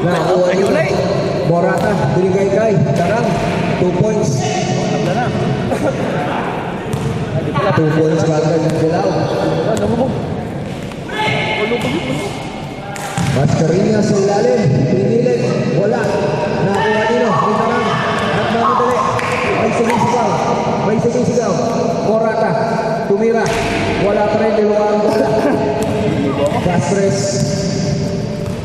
Nakuha nyo. Morata, binigay kay Darang. 2 points. 2 points kagad ng Bilao. Mascarillas sa ilalim. Pinilit. Wala. Nakuha nino. May Darang. Nagmamadali. May sumisigaw. May sumisigaw. Morata. Tumira. Wala pa rin. Diluwa ang bola. Castres.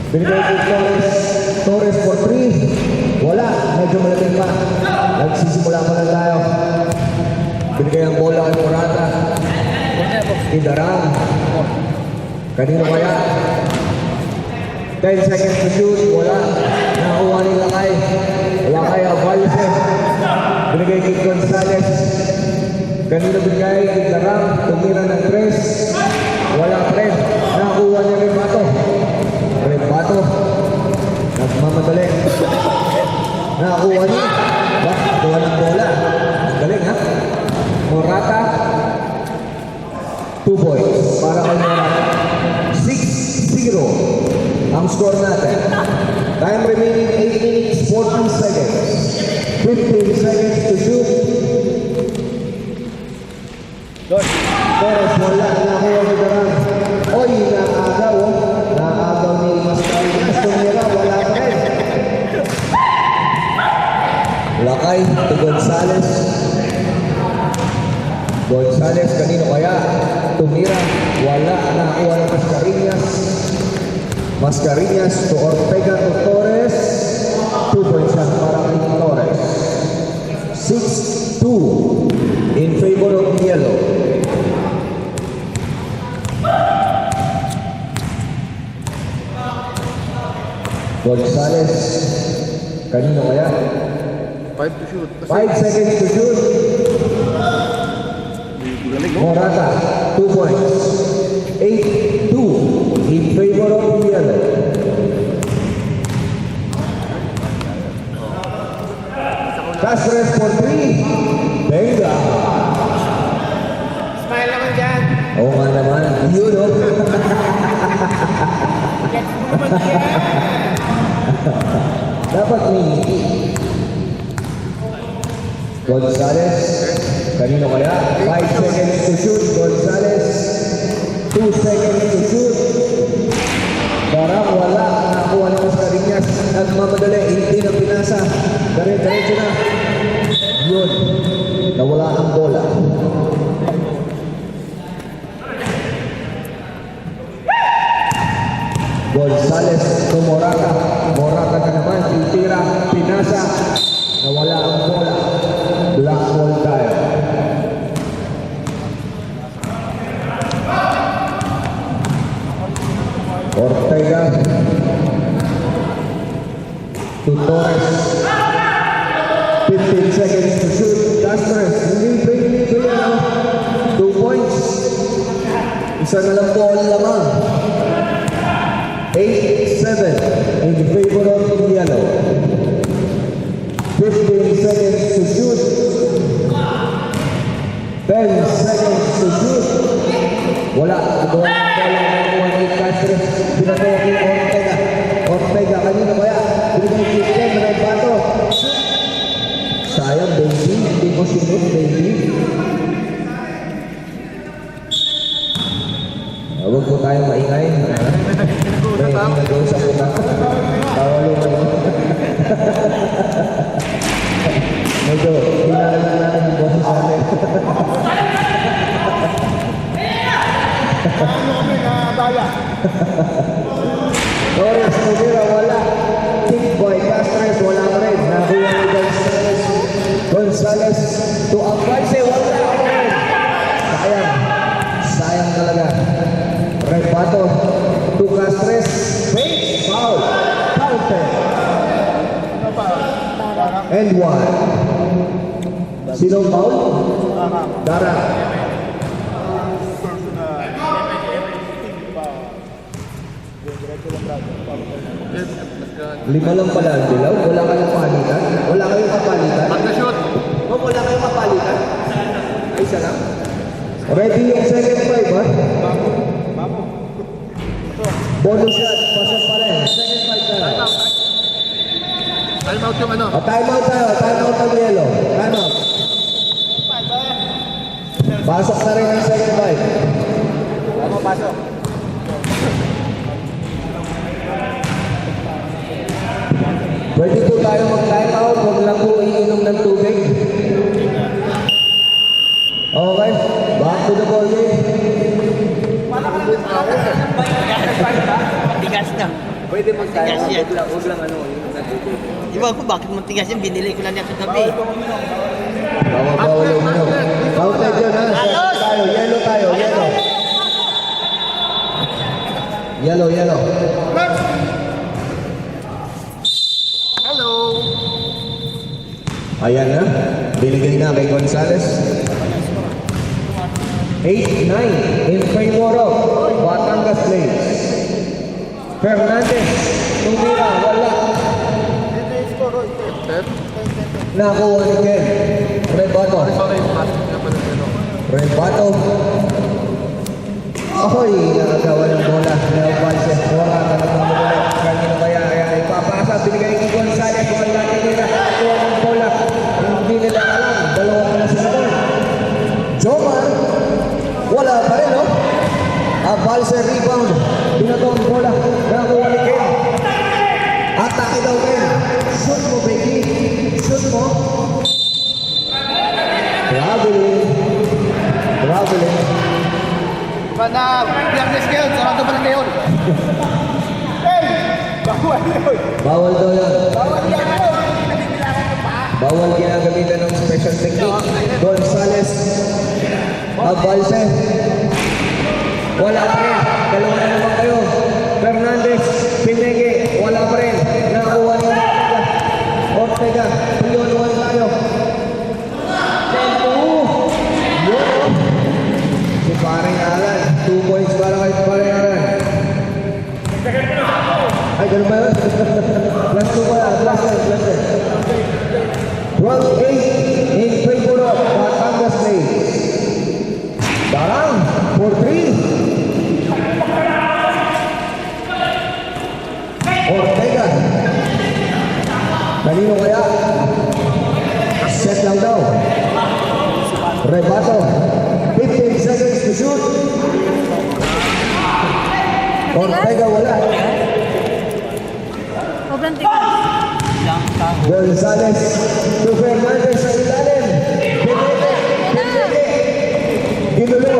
Binigay kay Torres. Torres for 3. Wala. Medyo malapit pa. Nagsisimula pa lang tayo. Binigay ang bola kay Morata. Idarang. Kanino kaya? 10 seconds to shoot. Wala. Nakakuha nila kay. Wala kay Avalse. Binigay kay Gonzales. Kanino binigay? Idarang. Tumira ng 3. Wala pa rin. Nakakuha niya rin Bato. Bato. Nagmamadali. Nakakuha niya. Nakakuha ng bola. Galing ha? Morata. 2 points. Para kay Morata. 6-0. Ang score natin. Time remaining 8 minutes 40 seconds. 15 seconds to shoot. Torres wala. Nakakuha ni Darang. Oy, nakagaw. Nakagaw ni Mascarillas. Tumira, wala pa rin. Lakay to Gonzales. Gonzales, kanino kaya? Tumira, wala. Nakakuha ng Mascarillas. Mascarillas to Ortega to Torres. 2 points lang para kay Torres. 6-2 in favor of yellow. Gonzales, kanino kaya? 5 to shoot. 5 seconds to shoot. Morata, 2 points. 8-2 in favor of yellow. Castres for 3. Venga. Smile naman dyan. Oo nga naman. Yun o. Dapat ngiti. Gonzales. Kanino kaya? 5 seconds to shoot. Gonzales. 2 seconds to shoot. Darang wala. Nakuha ng Mascarillas. Nagmamadali. Hindi na pinasa. Diretso na. Yun. Nawala ang bola. Gonzales to Morata. Morata ka naman. Itira. Pinasa. Nawala ang bola. Black ball tayo. Ortega to Torres. 15 seconds to shoot. Castres. Hindi 2 points. Isa na lang ball lamang. 8-7 in favor of yellow. 15 seconds to shoot. 10 seconds to shoot. Wala. Ito ang bola ng ni Castres. Pinataya kay Ortega. Ortega, kanino kaya? Binigay kay Ken Rebato. Sayang, baby. Hindi ko sinut, baby. Huwag po tayong maingay. May nag-uusap po na. Tawalo kayo. Medyo, hinala na natin yung boses natin. Torres, Tumira, wala. Kick boy, Castres, wala pa rin. Nakuha ni Gonzales. Gonzales to Avalse, wala. Sayang. Sayang talaga. Rebato to Castres. Fake foul. Counter. And 1. Sinong foul? Dara. Lima lang pala ang dilaw. Wala kayong palitan. Wala kayong kapalitan. Pagka-shoot. Wala kayong kapalitan. Ay, isa lang. Ready yung second five, ha? Bonus shot, pasok pa rin. Second fight na. Time out yung ano. Time out tayo, time out ang yellow. Time out. Pasok na rin ang second fight. Pasok. Pwede po tayo mag-time out, huwag lang po iinom ng tubig. Okay, back to the ball game. Tigas na. Pwede mag-time out. Yes, yes. Huwag lang ano. Yung nagtutulog. Iba ko bakit mo tigas yan, binili ko lang yan kagabi. Bawal yung ano. Counted yun ha. Tayo, yellow tayo, yellow. Yellow, yellow. Hello! Ayan na, binigay na kay Gonzales. 8-9 in favor of Batangas Blaze. Fernandez, tumira, wala. Nakuha ni Ken. Rebato. Sorry, pasok nga pala ano. Rebato. Ahoy, nakagawa ng bola. Nabalse. Wala ka na mamulit. Kanino kaya ipapasa. Binigay ni Gonzales. Wala nila. Kuha ng bola. Hindi nila alam. Dalawa pa na sila doon. Jomar. Wala pa rin, no? Balse rebound. Binato ang bola. Nakuha ni Ken. Atake daw Ken. Shoot mo, baby. Shoot mo. Traveling. Traveling. Pana, Biyernes ngayon, sarado pa rin ngayon. Bawal yun. Bawal daw yan. Bawal yan. Bawal ginagamitan ng special technique. Gonzales. Balse. Wala pa rin. Dalawa na naman kayo. Fernandez. Pinege. Wala pa rin. Nakakuha ni Ortega. 3-on-1 tayo. Tempo. Yun. Si paring Alan. 2 points para kay paring Alan. Ay, ganun ba yun? Plus 2 pala. Plus 10. 12-8 in favor of Batangas Blaze. Darang for 3. Ortega. Kanino kaya? Set lang daw. Rebato. 15 seconds to shoot. Ortega wala. Sobrang tigas. Gonzales to Fernandez sa ilalim. Ginulo.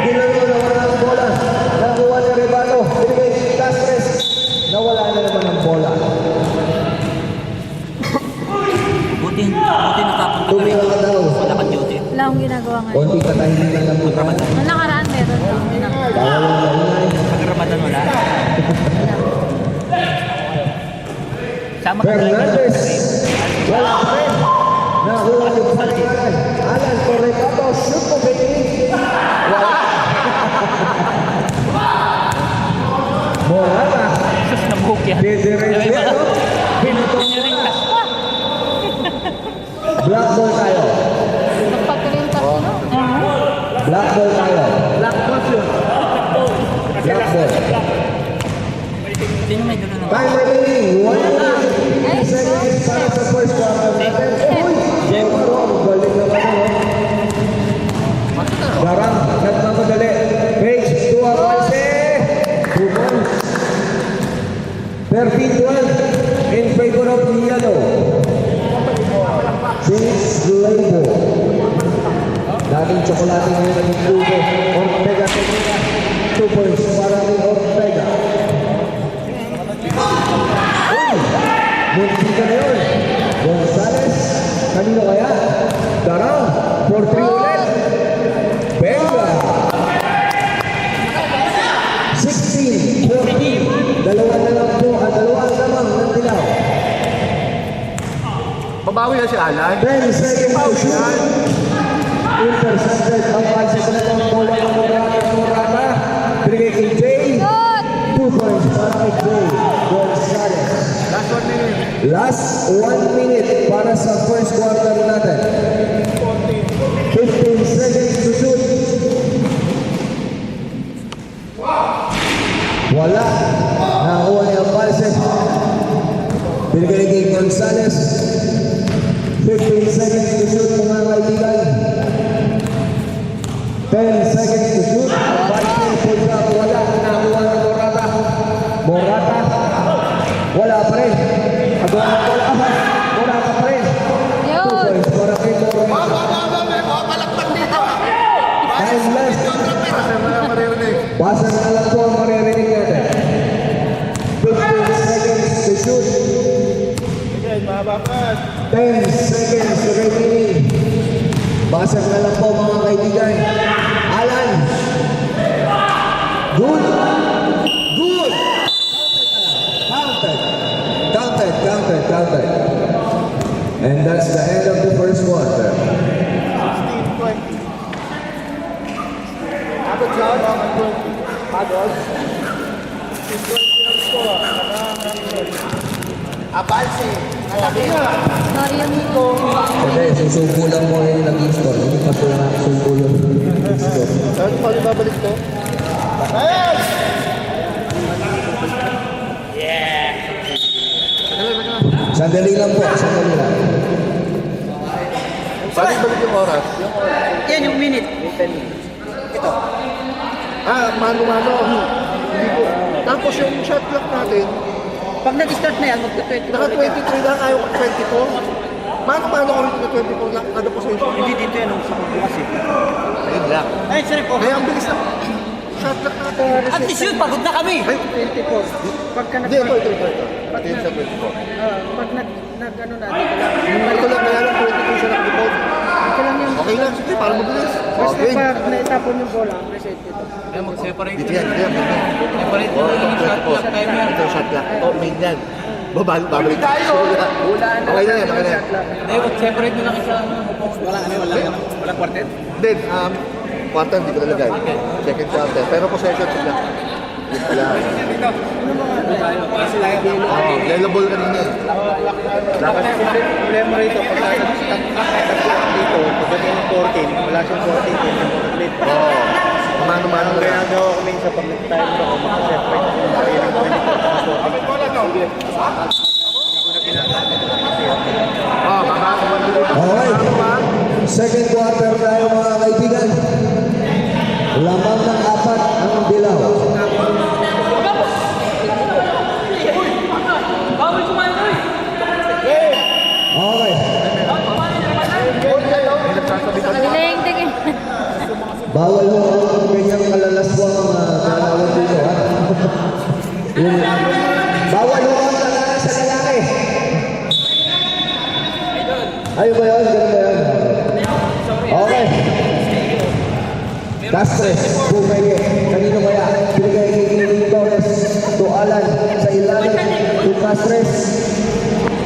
Ginulo na wala ang bola. Nakuha ni Rebato. Binigay si Castres. Nawala na naman ang bola. Buti natapon ka rin. Tumira ka daw. Wala kang duty. Wala akong ginagawa ngayon. Konti patahimik lang ang mukha. Nung nakaraan meron akong ginagawa. Bawal ang maingay. Pag-Ramadan wala. Sama ka Fernandez. Wala pa rin. Nakuha ni Alan. Alan for Rebato. Shoot mo, baby. Wala. Morata. Sus na buhok yan. Didiretso yan, no? Pinutong niya rin. Black ball tayo. Nagpagkarintas no? Black ball tayo. Black cross yun. Black ball. Sino may dulo ng Time remaining. 1 seconds para sa first quarter natin. Uy! Jemaro. Balik naman yun. Darang. Nagmamadali. Page 2 Balse. 2 points. 13-12 in favor of Yellow. James Labor. Dating tsokolate ngayon ang tubo. Ortega Tenira. 2 points para kay Ortega. Uy! Muntika na yun. Gonzales. Kanino kaya? Darang. 4-3 ulit. Benga. 16-14. Dalawa na lang po. Dalawa ang lamang ng dilaw. Babawi na si Alan. 10 seconds to shoot. Intercepted ang pansit na itong bola ng Morata. Binigay kay Jay. 2 points para kay Jay. Gonzales. Last 1 minute. Last 1 minute para sa first quarter natin. 15 seconds to shoot. Wala. Nakakuha niya ang Balsec. Binigay kay Gonzales. 15 seconds to shoot mga kaibigan. 10 seconds to shoot. Balsec, full shot. Wala. Nakakuha ng Morata. Morata. Wala pa rin. Agawa ng bola. Morata pa rin. 2 points para kay Morata. Time left. Basa na lang po ang maririnig natin. 15 seconds to shoot. 10 seconds remaining. Basa na lang po mga kaibigan. Alan. Good. Good. Counted. Counted, counted, counted. And that's the end of the first quarter. Abalse. Sorry yung ko. Hindi, susubo lang mo yung nag-score. Hindi pa sila nakasubo yung nag-score. Saan pa babalik to? Ayan! Sandali lang po, sandali lang. Balik yung oras. Yan yung minute. Mano-mano. Hindi ko. Tapos yung shot clock natin, Pag nag-start na yan, magka-20. naka-23 lang, ayaw 24. Mano-mano ko rin na 24 lang. Ano position? Hindi dito yan, sa pagbukas eh. Ayun lang. Ay, sorry po. Kaya ang bilis na. Shot clock natin. At least yun, pagod na kami. Ay, 24. Pagka hindi, ito. Pati sa 24. pag nag-ano na, Ito lang, kaya lang 22 siya nag-default. ito lang yung, Okay lang, sige, para mabilis. basta Okay. pag naitapon yung bola, reset ito. Ay, mag-separate Dito yan, dito yan. Separate mo yung shot clock time yan. Ito, shot clock. Oh, main yan. Babalik tayo. Okay na yan, okay na yan. Hindi, mag-separate mo lang isa. Walang quartet? Then, quarter, hindi ko nalagay. Second quarter. Pero possession sila. Yun pala. Available kanina eh. Dapat problema rito, pag nag-clock dito, pagdating ng 14, wala siyang 14, yun yung complete. Oo. Mano-mano na Kaya yan. daw ako minsan pag nag-time ako, makaseparate ako ng sarili ng ganito. Okay. Second quarter tayo mga kaibigan. Lamang ng 4 ang dilaw. Okay. Galing, tingin. Bawal mo ang ganyang kalalaswang nalawag dito, ha? Bawal mo ang lalaki sa lalaki. Ayun ba yun? Ganun ba yun? Okay. Castres, Bukaye. Kanino kaya? Binigay kay Kini Torres to Alan sa ilalim to Castres.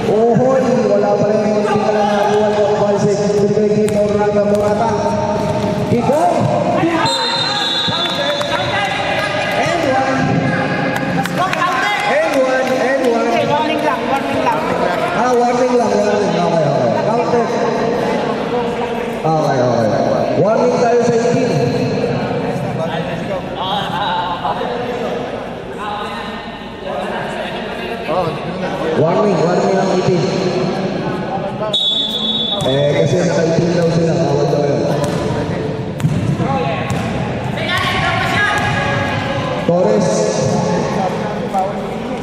Ohoy, wala pa rin yung hindi ka lang nakakuha ng Balsec. Binigay kay Morata Morata. Kiko! And one. Warning lang. Warning lang. Okay. Counted. Okay. Warning tayo sa 18. Warning ang 18. Kasi naka-18 daw sila. Bawal daw yun. Torres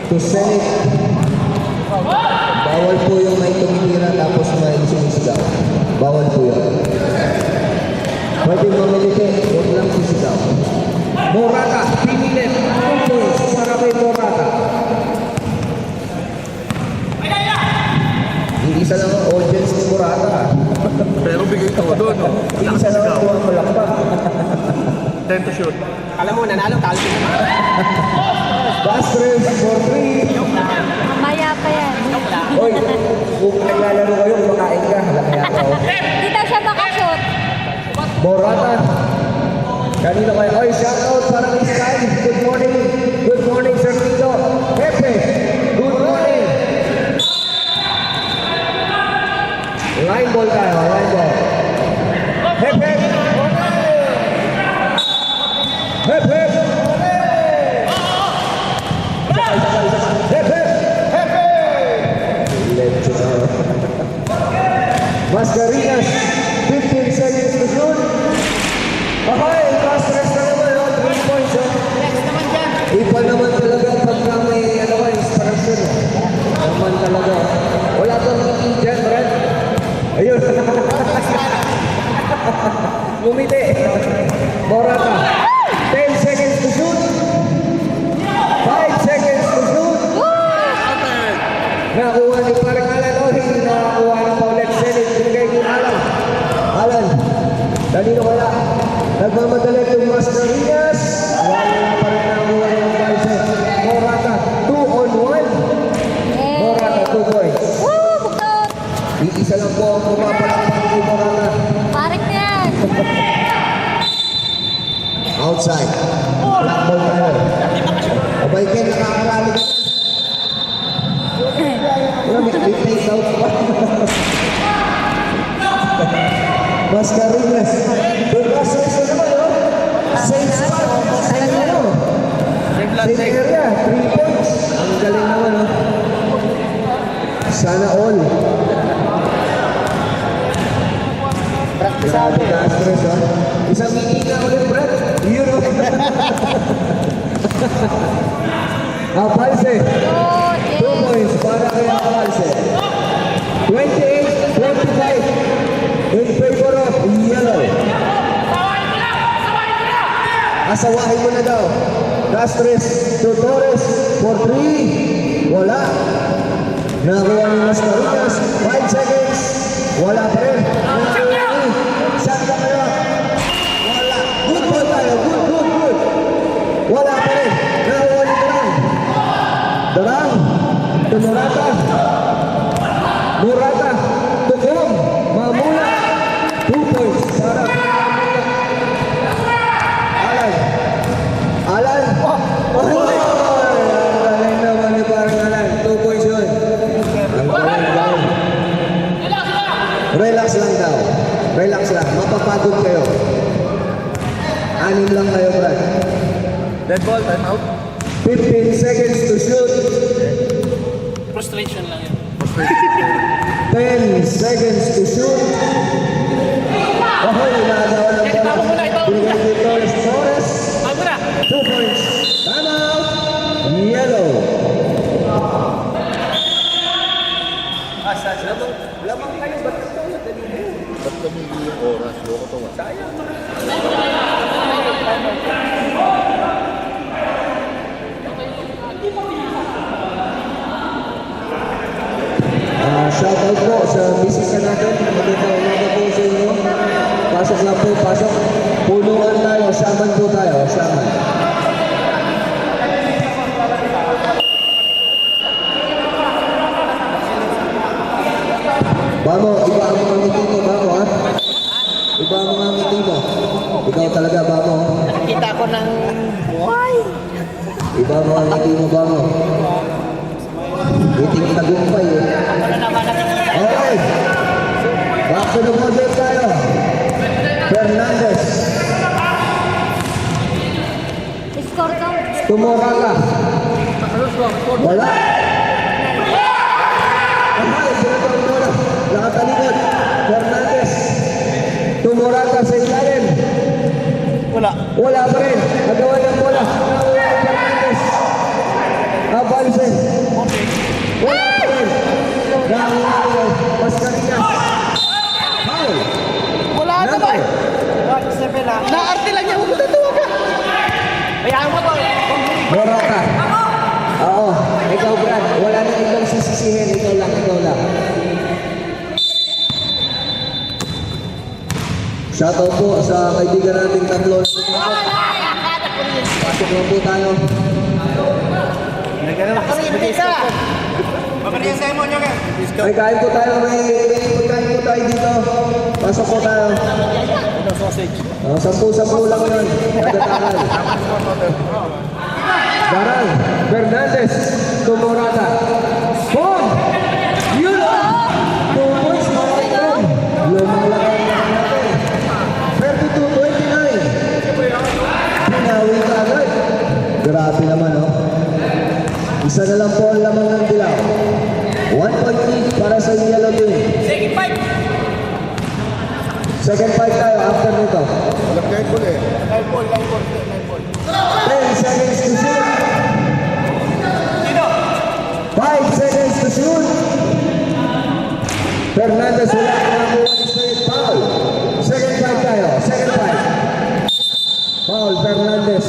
to Senate. Bawal po yung may tumitira tapos may sumisigaw. Bawal po yun. Pwede mamilite, huwag lang sisigaw. Morata, pinilit. Para kay Morata. Iisa lang ang audience ni Morata. Pero bigay ko doon, no? Iisa lang ang tuwang malakpa. 10 to shoot. Alam mo, nanalo, talo sila. Castres for 3. Mamaya pa yan. Hoy, kung naglalaro kayo, kumakain ka. Halakaya ka. Hindi daw siya makashoot. Morata. Kanino kayo? Oy, shoutout para kay Sky. Good morning. Good morning, Sir Tito. Pepe. Good morning. Line ball tayo. Line ball. Pepe. Pepe. Mascarillas, 15 seconds to shoot. Okay, last rest na naman, 3 points. Ipal naman talaga pagka may inspiration. Naman talaga. Wala kang meeting dyan, Brad. Ayun. Bumiti. Morata. 10 seconds to shoot. 5 seconds to shoot. Nakuha ni parang Alan Ohin. Nakuha na pa ulit. Senit. Binigay ni Alan. Alan. Danilo wala. Nagmamadali itong Mascarillas. Wala pa rin nakuha ng Balse. Morata. 2 on 1. Morata. 2 points. Woo! Buktot! Iisa lang po ang pumapalakpak ni Morata. Parik na yan. Outside. Black ball tayo. Abay Ken, nakakarali ka na. Wala, may take out pa. Mascarillas. Bukas sa isa naman, no? Same spot. Same ano? Same area. 3 points. Ang galing naman, no? Sana all. Grabe ka, stress, ha? Isang meeting na ulit, Brad. Yun, no? Balse. Good. 2 points para kay Balse. 28-25 in favor of yellow. Asawahin mo na daw. Castres to Torres for 3. Wala. Nakuha ni Mascarillas. 5 seconds. Wala pa rin. Nakuha ni Santa Maria. Wala. Good ball tayo. Good. Wala pa rin. Nakuha ni Durang. Durang. To Morata. Morata. To Kong. Mamula. 2 points. Para. Alan. Ang galing naman ni parang Alan. 2 points yun. Ang galing daw. Relax lang daw. Relax lang. Mapapagod kayo. 6 lang kayo, Brad. Dead ball, time out. 15 seconds to shoot. Frustration lang yun. 10 seconds to shoot. Okay, nagawa ng bola. Binigay ni Torres. 2 points. Time out. Yellow. Ba't kami yung oras? Loko to, sayang. Shoutout po sa bisita natin. Magandang umaga po sa inyo. Pasok lang po, pasok. Pulungan tayo, shaman po tayo, shaman. Bamo, iba ang mga ngiti mo, Bamo, ha? Iba ang mga ngiti mo. Ikaw talaga, Bamo. Kita ko ng... Why? Iba ang mga ngiti mo, Bamo. Ngiting tagumpay, eh. Okay. Back to the model tayo. Fernandez. Score to. Tumorata. Wala. Ay, sinatawag mo na. Nakatalikod. Fernandez. Tumorata sa ilalim. Wala pa rin. Nagawa ng bola. Fernandez. Balse. Wala pa rin. Nakuha Mascarillas. Foul. Wala na ba? Naarte lang niya. Huwag mo tatuwa ka. Hayaan mo to. Morata. Oo. Ikaw, Brad. Wala na ibang sisisihin. Ikaw lang. Shoutout po sa kaibigan nating tatlo. Pasok lang po tayo. May kain po tayo. May pagkain po tayo dito. Pasok po tayo. Sampu lang yun. Nagdatakal. Darang. Fernandez. Tumorata. Boom! Yun lang! 2 points. Makailan. Lumalakad na natin. 32-29. Pinawi ka agad. Grabe naman, no? Isa na lang po ang lamang ng dilaw. 1 point lead para sa yellow team. Sige, fight! Second fight tayo after nito. Walang guard ball eh. 10 seconds to shoot. 5 seconds to shoot. Fernandez wala nakakuha ni straight foul. Second fight tayo. Second fight. Foul, Fernandez.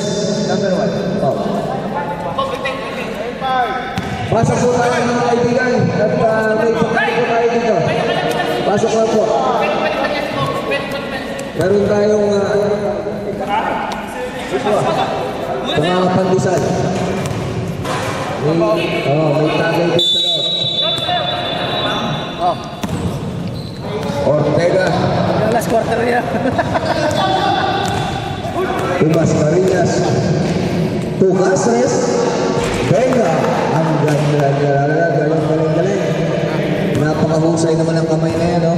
Number 1. Foul. Pasok po tayo mga kaibigan at may pagkain po tayo dito. Pasok lang po. Meron tayong mga pandesal. May tagay din sa loob. Ortega, Last quarter niya. Tomas Marinas, Tugasres, Venga, ang galing. Napakahusay naman ang kamay na yan, no?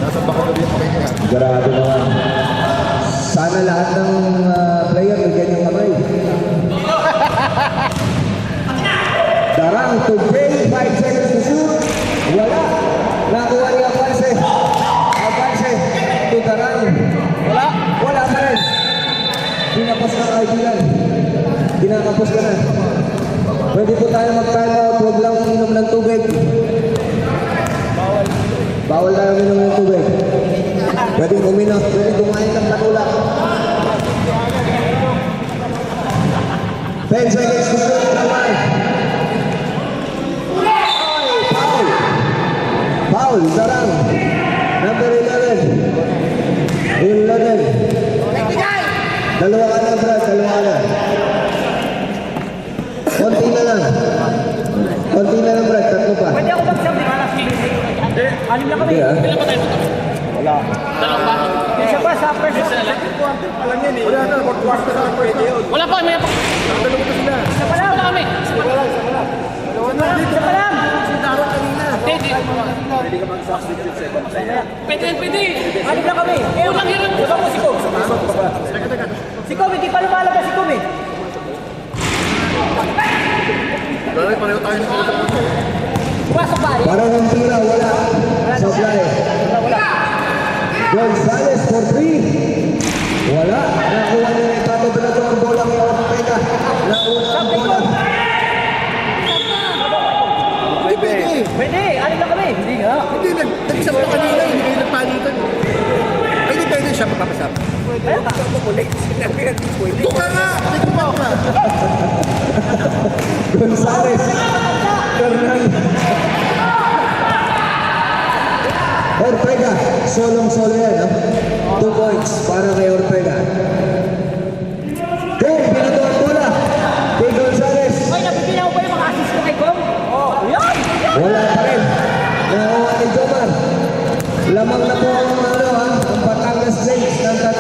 Nasa baka na yung kamay niya. Grabe naman. Sana lahat ng player may ganyang kamay. Darang to Gray, 5 seconds to shoot. Wala. Nakuha ni Apanse. Apanse to Darang. Wala. Wala pa rin. Kinapos ka kaibigan. Kinakapos ka na. Pwede po tayo mag-time out. Huwag lang uminom ng tubig. Bawal tayo uminom ng tubig. Pwede uminom. Pwede kumain ng katulak. 10 seconds to shoot naman. Foul. Foul. Darang. Number 11. 11. Dalawa ka na, Brad. Dalawa ka na. Konti na lang. Konti na lang, Brad. Tatlo pa. Pwede ako magsabi. Anim na kami. Hindi, ah. Wala. Isa pa sa first quarter pa lang yan eh. Wala na, fourth quarter na lang pwede yun. Wala pa, may Dalawa na sila. Isa pa lang. wala kami. Isa pa lang. Isa pa lang. Si Daro kanina. Pwede. Pwede ka mag-substitute second sa'yo. Pwede. Anim na kami. Unang hirap. Ikaw mo si Kom. Si Kom, hindi pa lumalabas si Kom eh. Wala na, pareho tayo ng Pumasok pare. Parang ang tira, wala. Supply. Gonzales for 3. Wala. Nakuha niya ni Tato Benato ang bola kay Ortega. Nakuha ang bola. Pwede. Anim na kami. Hindi nga. Hindi, nag-isap na kanina, hindi kayo nagpalitan. Ay, hindi pwede siya magpapasap. Tuka nga! Tuka nga! Gonzales. Fernandez. Ortega. Solong-solo yan, no? 2 points para kay Ortega. Kom, Benato ang bola. Kay Gonzales. Ay, napipinaw pa yung mga assist ko kay Kom. Oh, yan. Wala pa rin. Nakuha ni Jomar. Lamang na po ang ang Batangas Saints ng 3.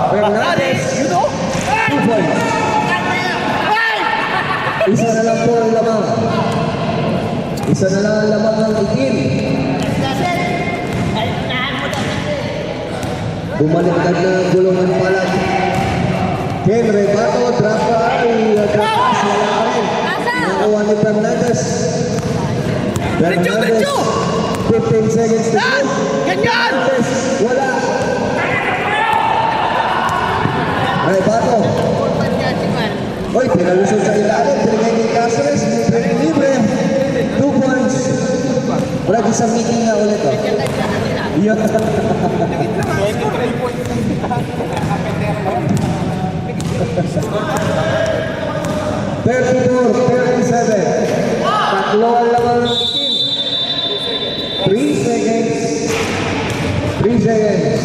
Fernandez. 2 points. Isa na lang po ang lamang. Isa na lang ang lamang ng itim. Bumaliktad na ang gulungan pala. Ken Rebato, Drafa, Drapas, wala pa rin. Nakuha ni Fernandez. Fernandez, 15 seconds to shoot. Fernandez, wala. Rebato. Hoy, pinalusot sa ilalim. Pinigay ni Cáceres, may libre. 2 points. Wala isang meeting na ulit. Oh. Iyon. 34-37. Tatlo ang laman ng itim. 3 seconds. 3 seconds.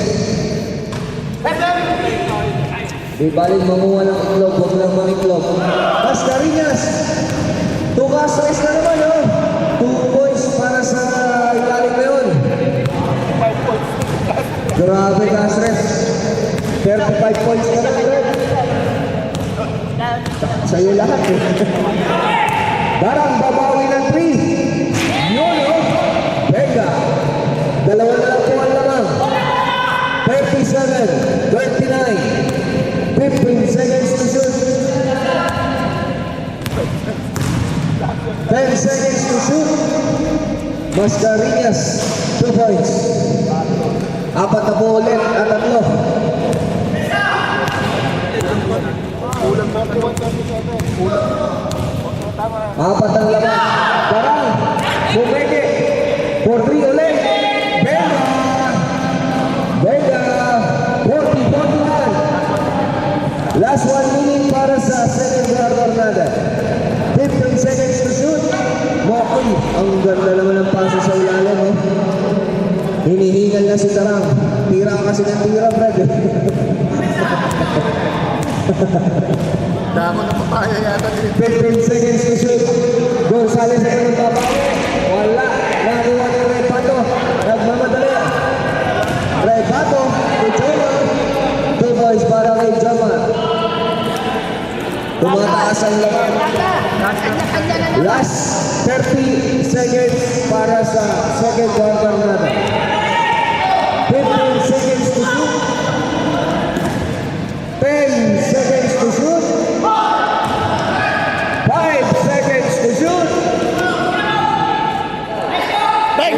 Di balik manguha ng itlog, huwag lang mangitlog. Mascarillas. Tugasres na naman, oh. 2 points para sa ilalim na yun. Grabe, Casres. 35 points ka na, Fred. Sa'yo lahat, eh. Darang babawi ng 3. Yun, oh. Venga. Dalawa na lang po ang lamang. 37, 29, 15 seconds to shoot. 10 seconds to shoot. Mascarillas, 2 points. Apat na po ulit at tatlo. Kulang 31-37. Kulang. Apat ang laban. Parang, bumeke. 4-3 ulit. Benga. Benga. 40-41. Last 1 minute para sa second quarter natin. 15 seconds to shoot. Mokoy. Ang ganda naman ng paso sa ilalim. Oh. Hinihingal na si Tarang. Tira kasi ng tira, Brad. Damo na papaya yata din. 15 seconds to shoot. Gonzales ay magbabawi. Wala. Nakuha ni Repato. Nagmamadali. Repato. To Joma. 2 boys para kay Joma. Tumataas ang laban. Last 30 seconds para sa second quarter natin. 15 seconds to shoot. 10 seconds to shoot. 5 seconds to shoot. Bang!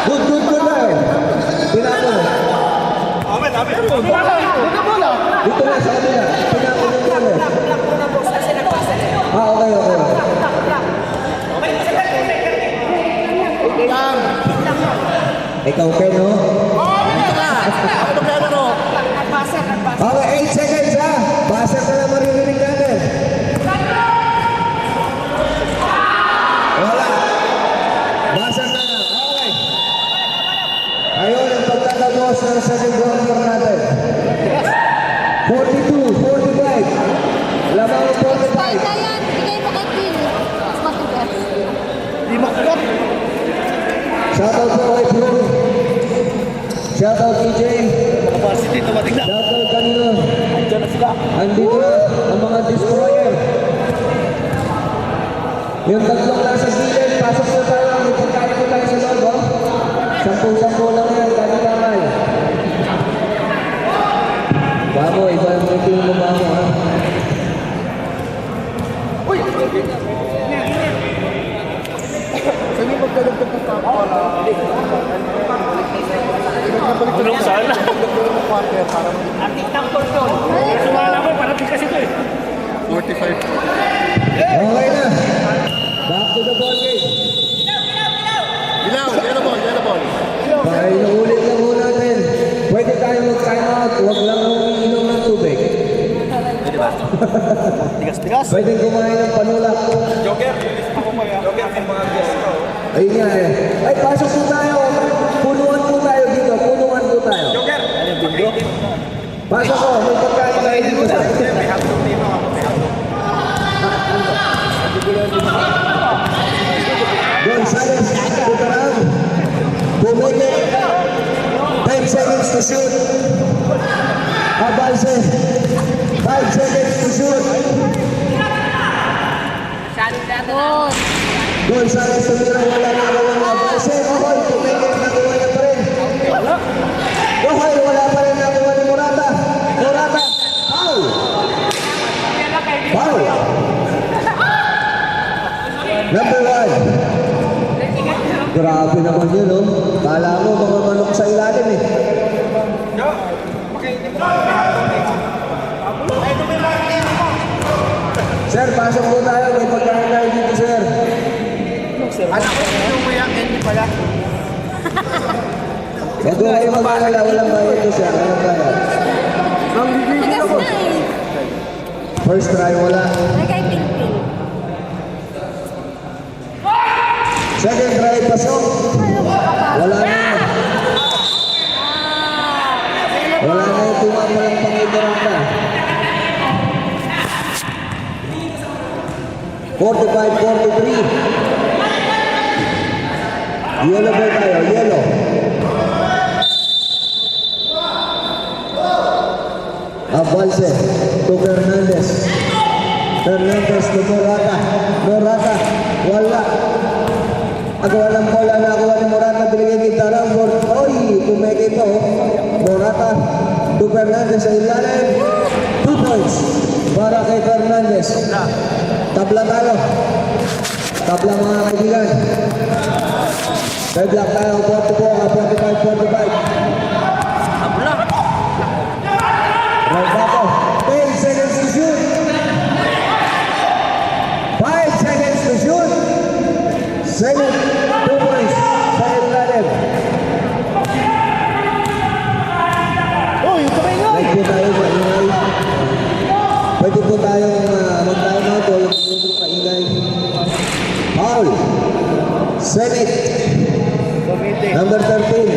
Good na. Pinako mo. Dito na sa kanila. Pinako mo muna. Okay. Ikaw, Ken, no? Ano kaya na, no? Okay, 8 seconds, ha? Buzzer ka na maririnig natin. Wala. Buzzer na lang. Okay. Ayun ang pagtatapos ng second quarter natin. 42-45. Lamang 45. Paita yan. Bigay mo kay Phil. Mas matugas. Shoutout po kay Flo. Shoutout TJ. Capacity tumating na. Shoutout kanino. Andiyan na sila. Andito na ang mga destroyer. Yung tatlong nasa gilid, pasok na tayo. May pagkain ko tayo sa loob, oh. 10-10 lang yan, kani-kamay. Babo, iba yung mga tingin mo ba mo, ha? Saan yung magdadagdag ng tao pala? Tulong saan? Magdadagdag ng quarter para mag- 45. Okay na. Back to the ball game. Ilaw, yellow ball. Dahil naulit lang ho natin. Pwede tayo mag-time out. Huwag lang umiinom ng tubig. Tigas-tigas. Pwede kumain ng panulak. Joker, ako pa yan. Joker, yung mga guest ko. Ayun nga eh. Ay, pasok po tayo. Punuan po tayo dito. Punuan po tayo. Joker! Ano yung bingo? Pasok ko. May pagkain tayo dito sa May hapon dito ako. Gonzales, Tutarang, Bumeke, 10 seconds to shoot. Abalse, 5 seconds to shoot. Good. Gonzales, tumira, wala na gawang Abalse. Ohoy, Bumeke, nakuha niya pa rin. Ohoy, wala pa rin nakuha ni Morata. Morata, foul. Foul. Number 1. Grabe naman yun, no? Kala mo mga manok sa ilalim, eh. Sir, pasok po tayo. May pagkain tayo dito, sir. Anak ko, yung maya, hindi pala. Huwag ko kayo mag-alala. Walang bayad to, sir. Walang bayad. Matigas na eh. First try, wala. Ay, kay Phil. Second try, pasok. Wala na. Wala na yung tumapalang Panginoon. 45-43. Yellow ball tayo, yellow. Abalse to Fernandez. Fernandez to Morata. Morata, wala. Agawa ng bola na agawa ni Morata. Binigay kita ng oy, kumeke ito. Morata to Fernandez sa ilalim. 2 points para kay Fernandez. Tabla tayo. Tabla mga kaibigan. Red block tayo, 44, 45, 45. Tabla. Right back off. 10 seconds to shoot. 5 seconds to shoot. Second, 2 points. Sa ilalim. Oh, yung kamay nga. Pwede po tayo maingay. Pwede po tayong mag-time out o yung maingay. Foul. Senate. Number 13.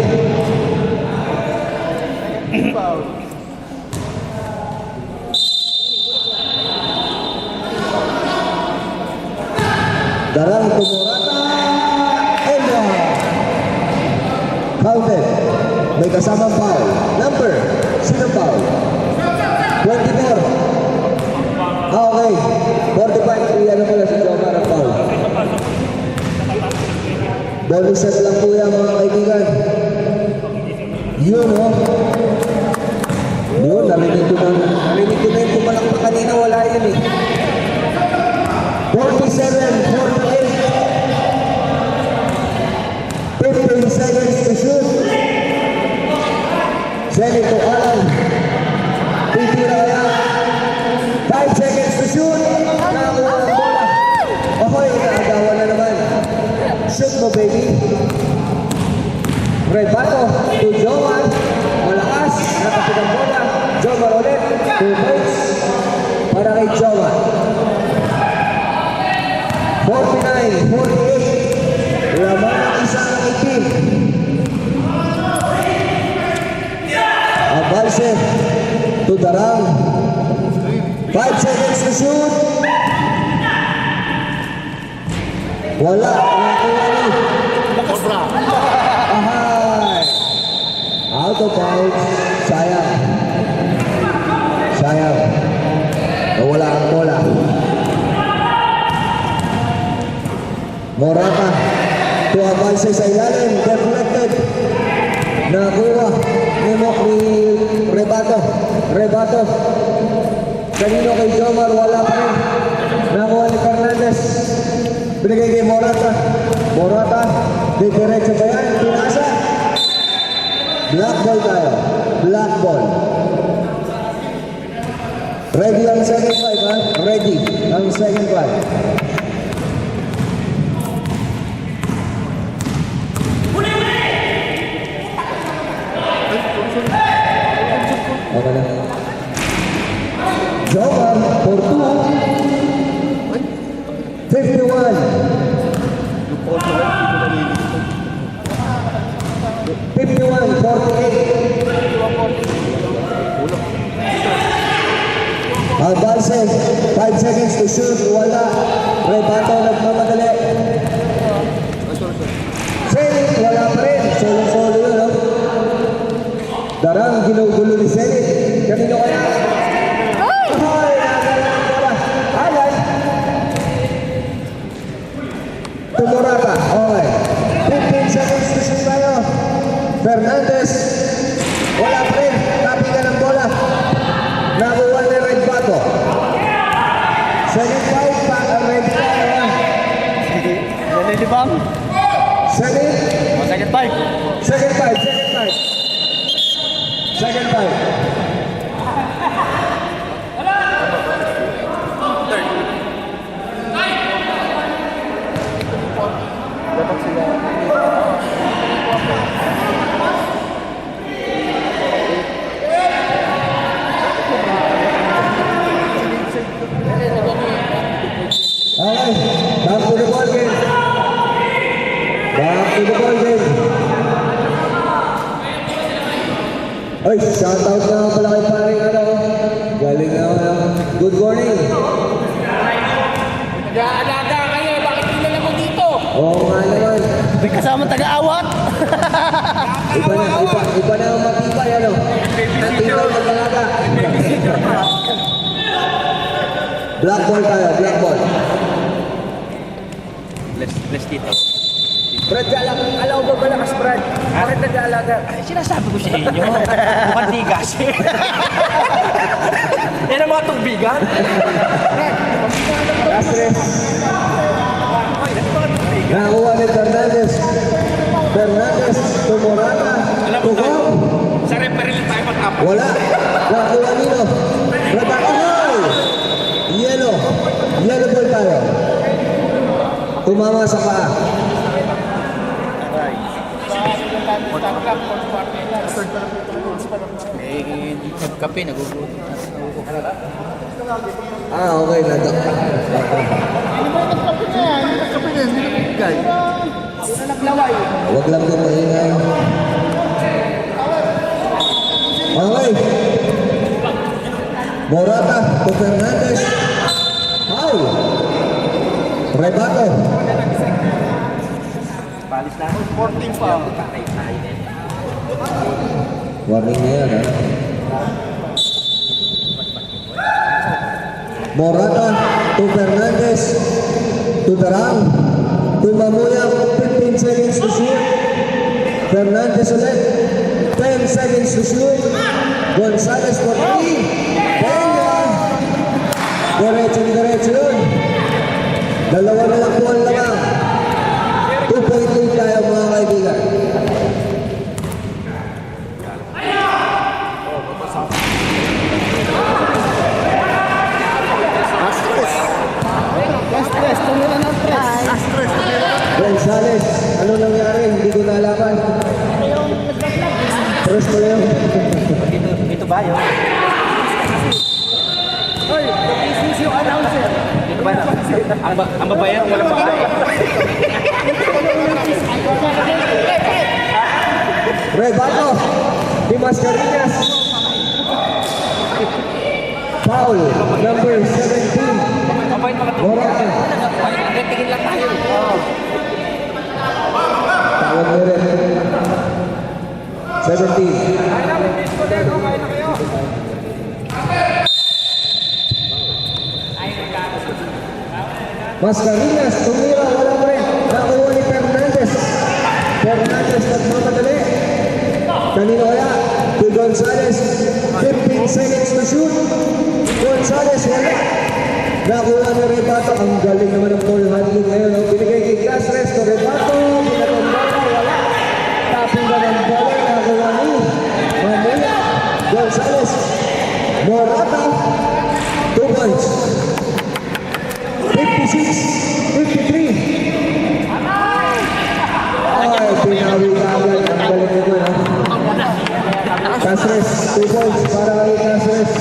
Darang Tumurata. And counted. May kasamang foul. Number. Sino foul? 24. Okay. 45. Ano pala si Jomar ang foul. Bonus set lang po yan mga kaibigan. Yun o. Yun, narinig ko na yung pumalakpa kanina, wala yun eh. 47, 48. 15 seconds to shoot. Zenit to Alan. Titira kaya. 5 seconds to shoot. Nakakuha ng bola. Ahoy, naagawa na naman. Shoot mo, baby. Rebato to Joman. Malakas. Nakapit ang bola. Joman ulit. 2 points. Para kay Joman. 49, 48. Laman ang isang itim. Abalse to Darang. 5 seconds to shoot. Wala. Ahay. Out of bounds. Sayang. Sayang. Nawala ang bola. Morata to Abalse sa ilalim. Deflected. Nakuha ni Rebato. Rebato. Kanino kay Jomar, wala pa rin. Nakuha ni Fernandez. Binigay kay Morata. Morata. Diretso ba yan? Pinasa. Black ball tayo. Black ball. Ready ang second five, ha? Ready ang second five. Okay na. Jomar for 2. 51. 51, 48. Abalse, 5 seconds to shoot. Wala. Rebato nagmamadali. Zenit, wala pa rin. Solo-solo yun, no? Darang, ginugulo ni Zenit. Kanino kaya? Ay! Alay! Tumurata. Okay. 15 seconds to shoot tayo. Fernandez. Wala pa rin. Tapigan ng bola. Nakuha ni Red Bato. Second fight pa ang Red Bato. Nalilibang. Second. Second five. Second fight. Second fight. Second fight. Okay, back to the ball game. Back to the ball game. Ay, shoutout na pala kay paring ano. Galing na. Good morning. Nag-aalaga kayo. Bakit kilala mo dito? Oo nga naman. May kasama taga-awat. Iba na ang matibay ano. Matibay mag-alaga. Black ball tayo, black ball. Let's dito. Brad, alaw ba malakas, Brad? Bakit nag-aalaga? Ay, sinasabi ko sa inyo. Mukhang tigas. Yan ang mga tubigan. Castres. Nakuha ni Fernandez. Fernandez to Morata. To Gong. Sa referee lang tayo mag-apat. Wala. Nakuha nino. Rabakahoy. Yellow. Yellow ball tayo. Tumama sa paa. Eh, nagkape, nagugutom. Okay. Nadak. Huwag lang kang maingay. Okay. Morata to Fernandez. Ay! Rebato. Palis na. 14 pa. Warning na yan, ha? Morata to Fernandez. To Darang. To Mamuyang. 15 seconds to shoot. Fernandez ulit. 10 seconds to shoot. Gonzalez for 3. Peña. Diretso yun. Dalawa na lang po ang lamang. 2 point lead tayo mga kaibigan. Stress. Tumula ng stress. Gonzalez, ano nangyari? Hindi ko nalaman. Press ko yun. Ito ba yun? Hoy, PCC yung announcer. Ito ba? Ang babayan, walang babae. Rebato, di Mascarillas. Foul, number 17. Morata. Tingin lang tayo. Tawag mo rin. 17. Mascarillas, tumira, wala pa rin. Nakuha ni Fernandez. Fernandez nagmamadali. Kanino kaya? To Gonzalez. 15 seconds to shoot. Gonzalez wala. Nakuha ni Rebato. Ang galing naman ng ball handling ngayon. Binigay kay Castres to Rebato. Pinatambala, wala. Taping ka ng bola. Nakuha ni Mamuya. Gonzalez. Morata. 2 points. 56, 53. Ay, pinawi-kawi. Ang galing nito, ha? Castres, 2 points para kay Castres.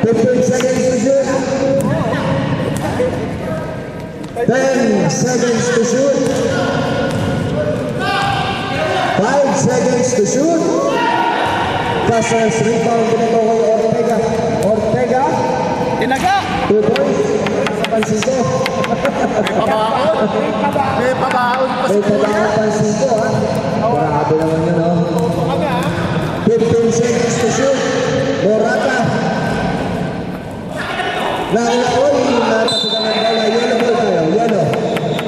15 seconds to shoot. 10 seconds to shoot. 5 seconds to shoot. Castres rebound dito kay Ortega. Ortega. Tinaga! 2 points. Sa Pansito. May pabaon pa May pagkakang Pansito, ha? Grabe naman yun, no? 15 seconds to shoot. Morata. Nakilakol. Natapitan ng bola. Yellow ball tayo.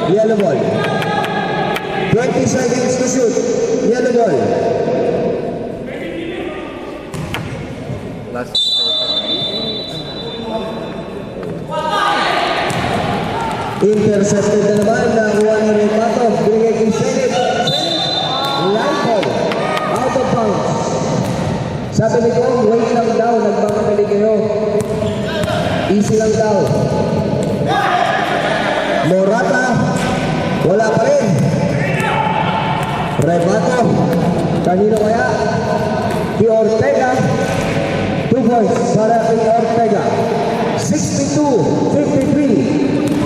Yellow ball. 20 seconds to shoot. Yellow ball. Last. Intercepted na naman. Nakuha ni Rebato. Binigay kay Senate. Line ball. Out of bounds. Sabi ni Kong, wait lang daw. Nagmamadali kayo. Easy lang daw. Morata. Wala pa rin. Rebato. Kanino kaya? Kay Ortega. 2 points para kay Ortega. 62-53.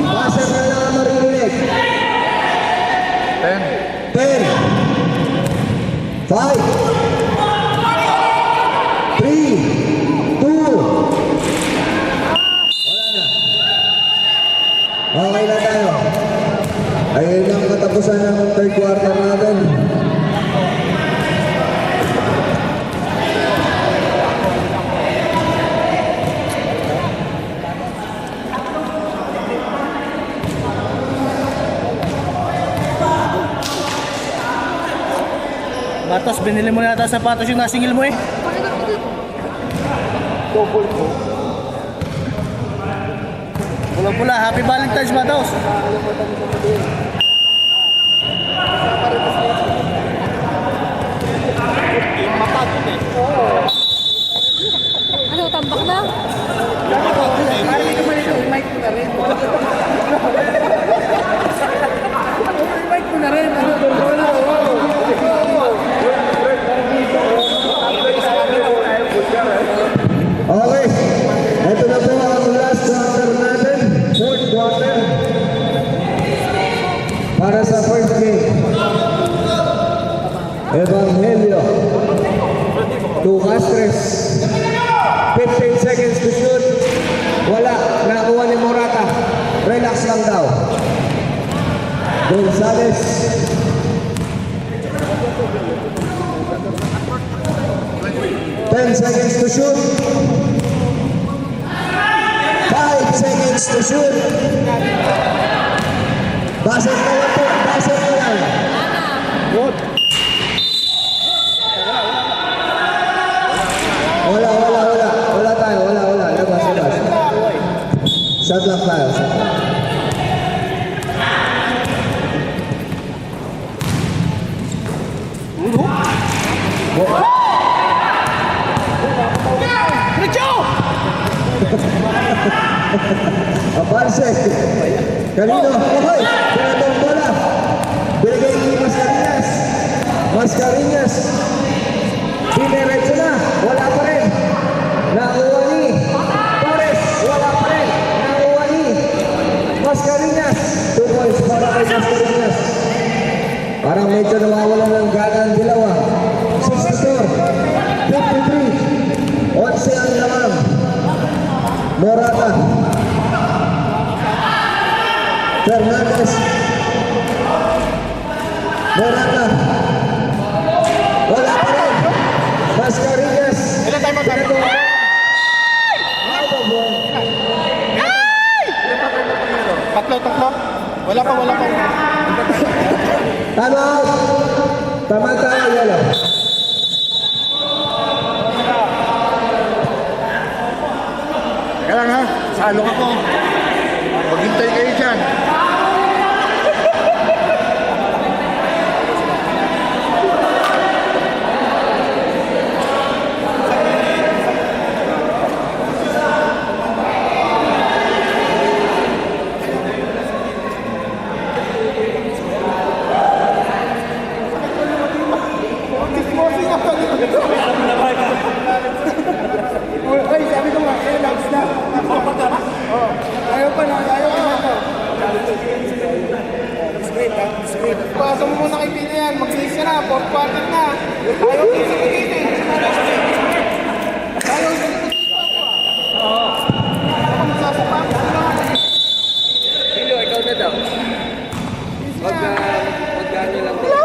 Passer na lang ang maririnig. 10. 10. 5. 3. 2. Okay na tayo. Ayun ang katapusan ng third quarter natin. Batos, binili mo na yata sapatos yung nasingil mo eh. Pula-pula, happy Valentine's Matos. Ano, tambak na? Parang ito malito, mic ko na rin. Mic ko na rin. Okay, ito na po ang last quarter natin, fourth quarter. Para sa first game, Evangelio to Castres. 15 seconds to shoot. Wala, nakuha ni Morata. Relax lang daw. Gonzales. Ten seconds to shoot. 5 seconds to shoot. Basket na lang po. Basket na lang. Wala. Wala tayo. Wala. Labas. Shot lang tayo. Shot lang. Richo! Aparse. Kanino? Okay. Pinatong bola. Binigay ni Mascarinhas. Mascarinhas. Dinerecho na. Wala pa rin. Nakuha ni Torres. Wala pa rin. Nakuha ni Mascarinhas. 2 points para kay Mascarinhas. Parang medyo nawawalan ng gana ang dilawa. 64. 53. 11 ang lamang. Morata. Fernandez. Morata. Wala pa rin. Mascarinhas. Ilan tayo magkano? Out of one. Tatlo. Wala pa. Time out. Tama tayo, yellow. Teka lang ha, salong ako. Maghintay kayo dyan. Ay, sabi ko nga, relax na. Ayaw pa na to. Straight. Pasa mo muna kay Pino yan, mag-save ka na, fourth quarter na. Ayaw ko sa pag-ibig. Ayaw sa pag-ibig. Ako masasapak. Pilo, ikaw na daw. Magkano lang daw.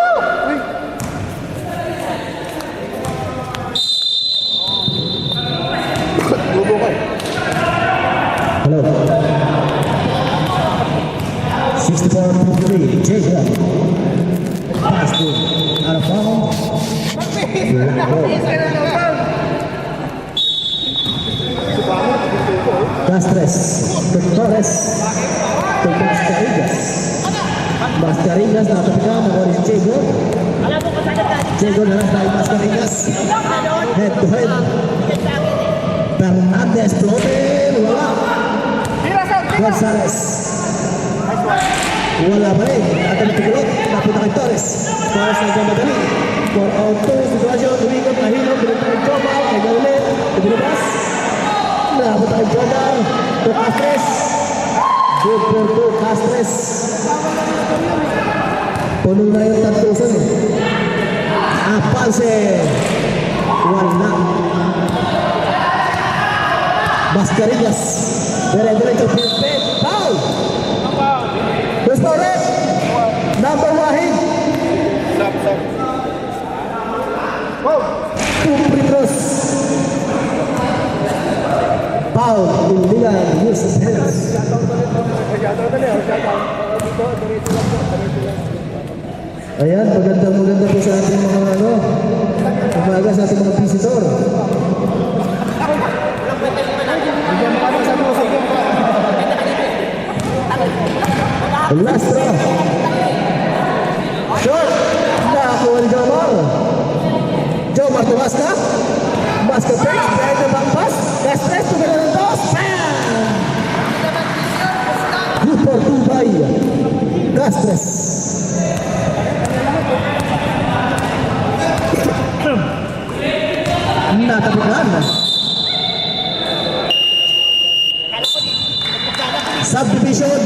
Lubo ka eh. Hello. 64-53. Jacob. Pass to out of bounds. Castres. To Torres. To Mascarinhas. Mascarinhas nakapiga na Boris Diego. Diego na lang tayo Mascarinhas. Head to head. Fernandez floater. Wala. Gonzales. Wala pa rin. Atin na tigulot. Napunta kay Torres. Torres na dyan madali. 4-out-2. Sitwasyon. Umikot. Nahilog. Pinunta kay Joma. Kay Gaulet. Ibinabas. Napunta kay Joma. To Castres. Good for 2. Castres. Puno na yung tantusan. Apanse. Wala. Mascarinhas. Dire-diretso. Perfect. Foul. Restore. Number Wahid. Two free throws. Foul. Illegal use of hands. Ayan, maganda po sa ating mga umaga sa ating mga visitor. Last throw. Shot. Nakuha ni Jomar. Jomar tumas ka. Basket break. Behind the back pass. Gastres to the toss. Bam! Good for two by Gastres. Natapikan. Subdivision.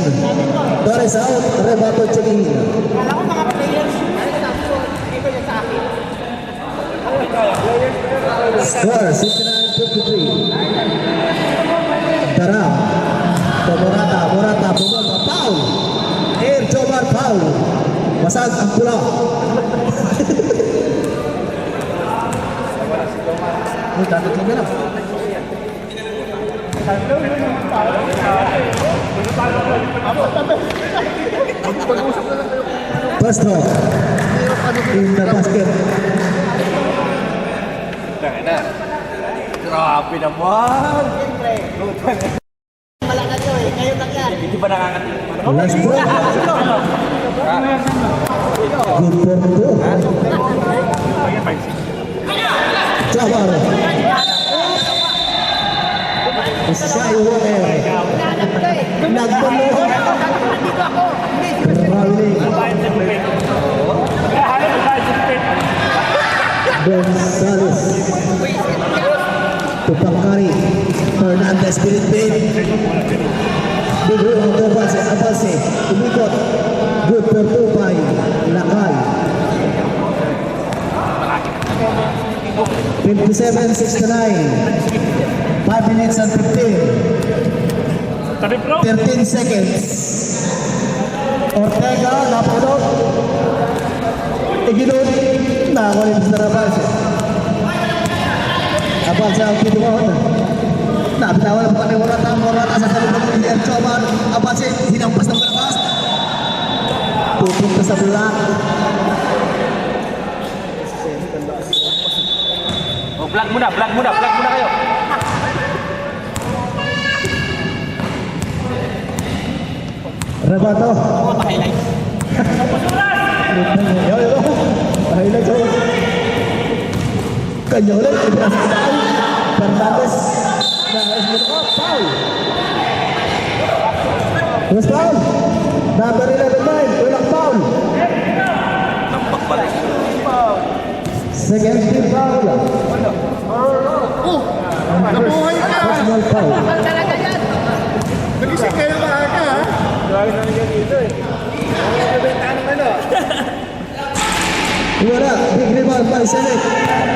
Torres out. Rebato checking. Kala ko mga players. Dito yung sa akin. Score 69-53. Daram. Morata, Morata, Bumaba, foul. Air Jomar, foul. Masag ang pula. May dapat lang yan. First throw. In the basket. Grabe naman! Malakas yun eh. Ngayon lang yan. Hindi ba nakakatingin? Last throw. Good for two. Jomar. Shy Walker. Nagpaluhan. Dito ako. Rowling. Gonzales. Tupangkari. Fernandez Pilipin. Bigro ang Abase. Abase. Umikot. Good for two by Lakay. 57-69. 5 minutes and 15. 13 seconds. Ortega, napulot. Iginod. Nakakulit sa Abase. Abase ang kinuha. Nabitawan pa ni Morata. Morata sa salubong ni Jomar. Abase, hinampas ng malakas. Pupunta sa block. Oh, vlog muna kayo. Rebato. Yo. Highlights. Kanya ulit. Fernandez. Foul. Terus foul. Number 11, ulang foul. Tampak balik. Second team foul. Nabuhay ka! Personal foul. Talaga yan. Nagising kayo maaga ha? Grabe na nandiyan dito eh. Wala. Big rebound by Select.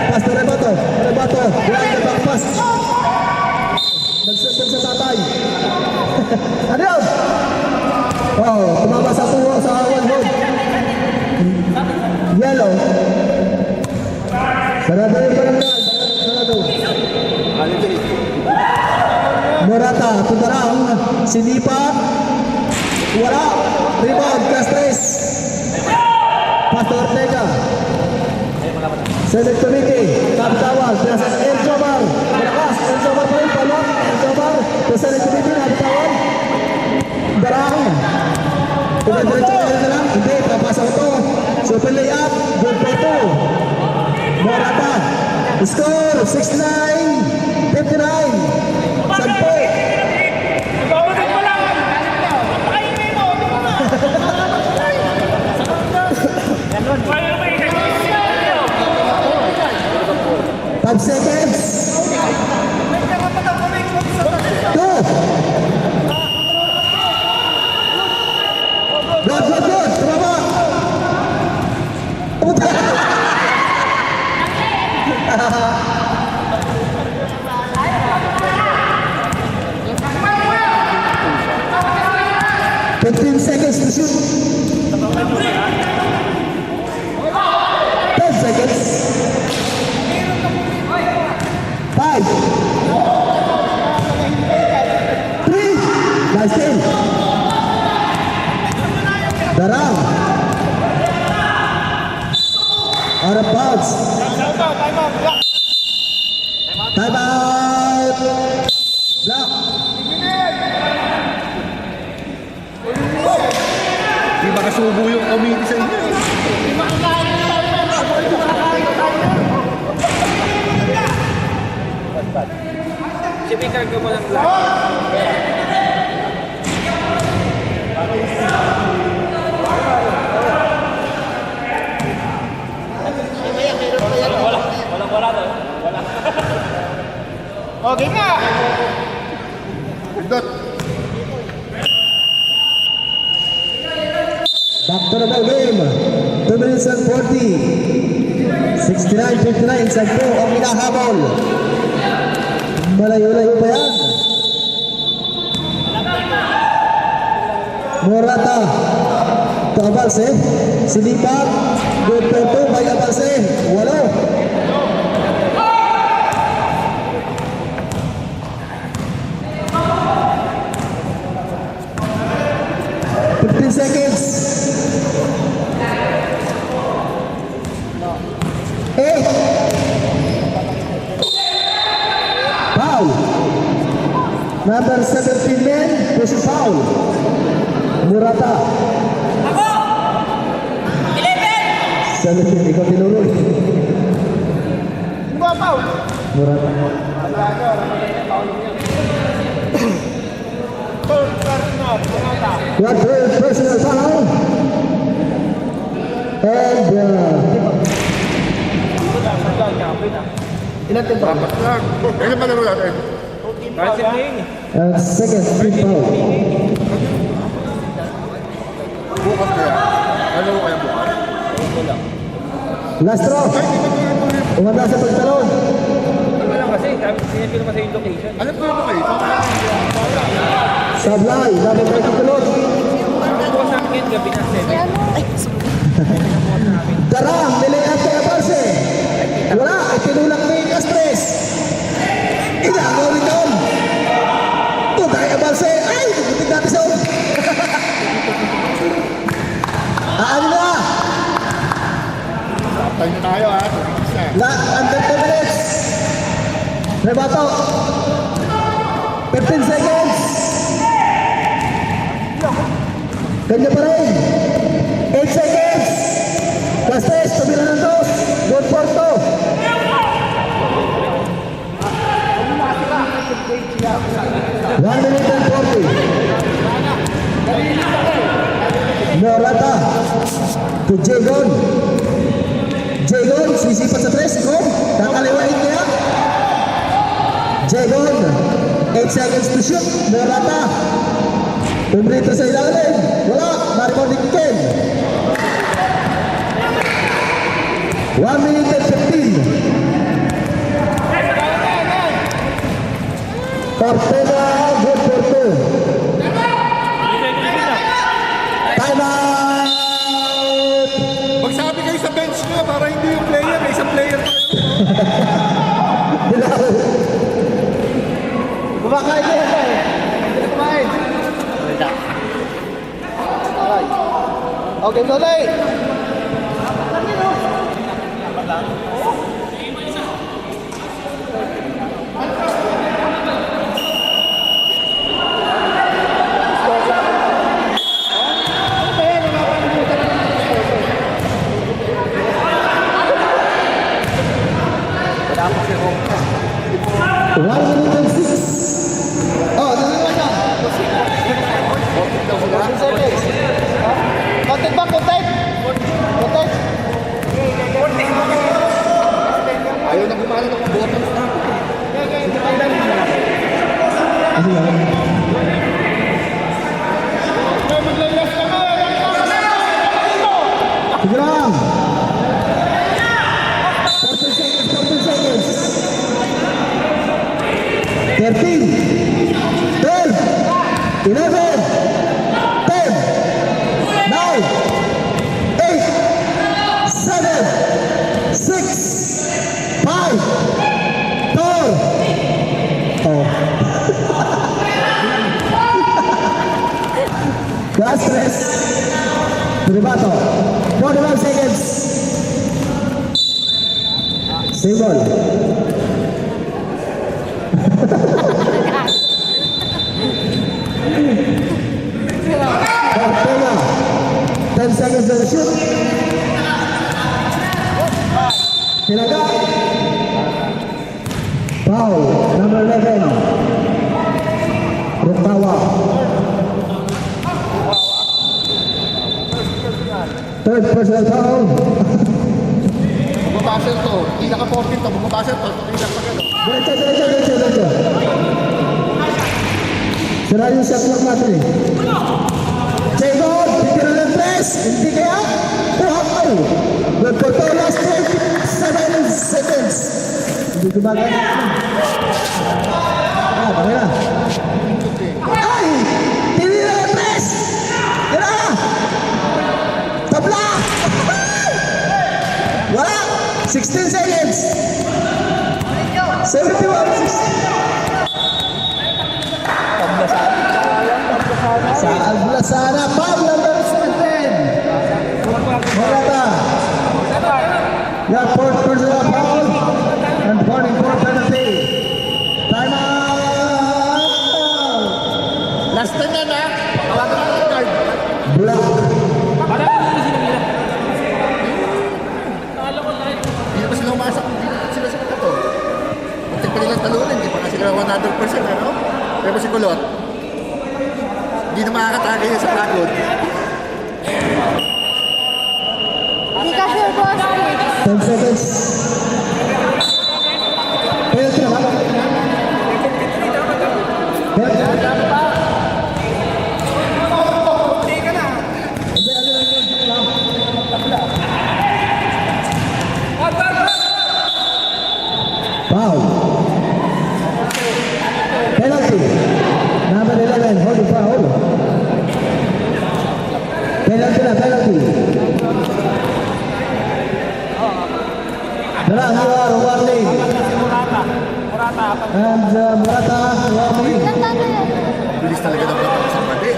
Pass to Rebato. Rebato. Behind the back pass. Nagsusog sa tatay. Ano yun? Oh, tumama sa puho sa one hold. Yellow. Sarado yung barangay. Sarado. Morata, tumarang. Sinipa. Wala. Rebound, Castres. Pass to Ortega. Select Committee. Kapitawal. Pinasas El Jomar. Malakas. El Jomar pa rin. Palok. El Jomar. Select Committee. Kapitawal. Darang. Diretso na lang. Hindi. Papasok ito. Super layup. Good for two. Morata. Score. 69-59. Sampo. Five seconds. Two. Good. Tumama. Puta. 15 seconds to shoot. 10 seconds. 5. 3. Nice team. Darang. Out of bounds. Time out. susubo yung committee sa inyo. Si Peter ko mo lang lang. Okay na! Pindot. Back to the ball game. 2 minutes and 40. 69-59. Sagpo ang hinahabol. Malayo-layo pa yan. Morata. To Abalse. Sinipak. Good for 2 by Abalse. Walo. Seconds. 8. Foul. Number 17 men, push foul. Murata. 17, ikaw tinuloy. Foul! Murata. What personal foul? And Ilan tempo? Dapat lang. Kaya ba laro natin? second free foul. Bukas kaya. Ano kaya bukas? Last draw. Umanda sa pagtalon. Alam ko naman kayo. Sablay, dapat may tutulog. Darang, nilayat kay Abalse. Wala, ay tinulak ni Castres. Inagaw rin doon. Punta kay Abalse. Ay, tubutin natin sa ulo. Ano na? Tayo na tayo ha. Under 2 minutes. Rebato. 15 seconds. Kanya pa rin. 8 seconds. Castres, tumira ng dos. Good for 2. One minute and 40. Morata to Jagon. Jagon, sisipat sa 3. Kom, kakaliwain niya. Jagon, 8 seconds to shoot. Morata. Pumrito sa ilalim. Wala, Maribor ni Ken. 1 minute and 15. Ortega, good for 2. Time out! Magsabi kayo sa bench nyo para hindi yung player. May isang player pa. Kumakain na yan eh. Kumain. Okay, Dolay. Kontek ba? Kontek? Kontek? Ayaw na gumana ng bottom na. Sige lang. 14 seconds, 14 seconds. 13, 12, 11, 10, 9, 8, 7, 6, 5, 4. Oh. Castres. Privato. 41 seconds. Symbol. Ortega. 10 Tilaga. Foul, number 11. Rukawa. Third personal foul. Bumabasel to. Hindi naka-14 to. Bumabasel to. Hindi naka-pagano. Diretso. Sira yung shot ng Matri. Jacob, bigyan ng press. Hindi kaya? Puhakal. Good for the last 27 seconds. Hindi gumagana. Okay na. Ay! Tinira ng press! Tira! Tabla! Wala! 16 seconds! 71. Sa Aglasana, foul number 7. Morata. Your fourth personal foul and 44 penalty. Time out. Last time na na. Tawagan mo ng guard. Block. Hindi pa sila umasak. Sila sa mga to. Muntik pa nilang talunin. Hindi pa nga sila 100%. Ano? Pero si Kulot. Hindi na makakatagay niya sa pagod. Hindi ka sure, boss. 10 seconds. Penalty na ba? Foul. Penalty. Number 11, holding foul. Penalty na, penalty. Darang, you are warning. And Morata, warning. Ilan tayo yan? Bilis talaga ng mga sa pati.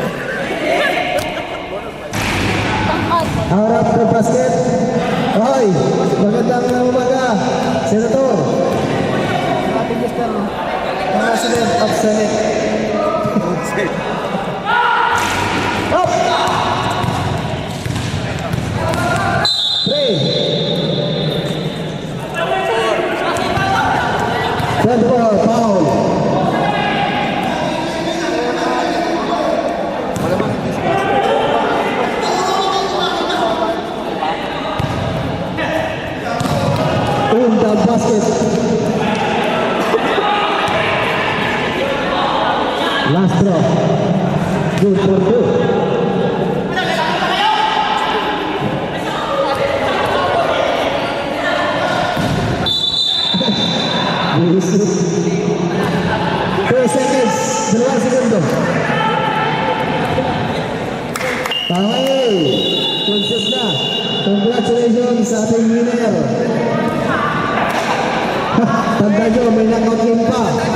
Tangkad. Out of the basket. Hoy, magandang umaga, Senator. President of Senate. Up! 3. 24, foul. Malamang hindi sila. In the basket. Last draw. Good for 2. Two seconds. 2 segundo. Okay. Concept na. Congratulations sa ating winner. Tanda nyo, may knockout game pa.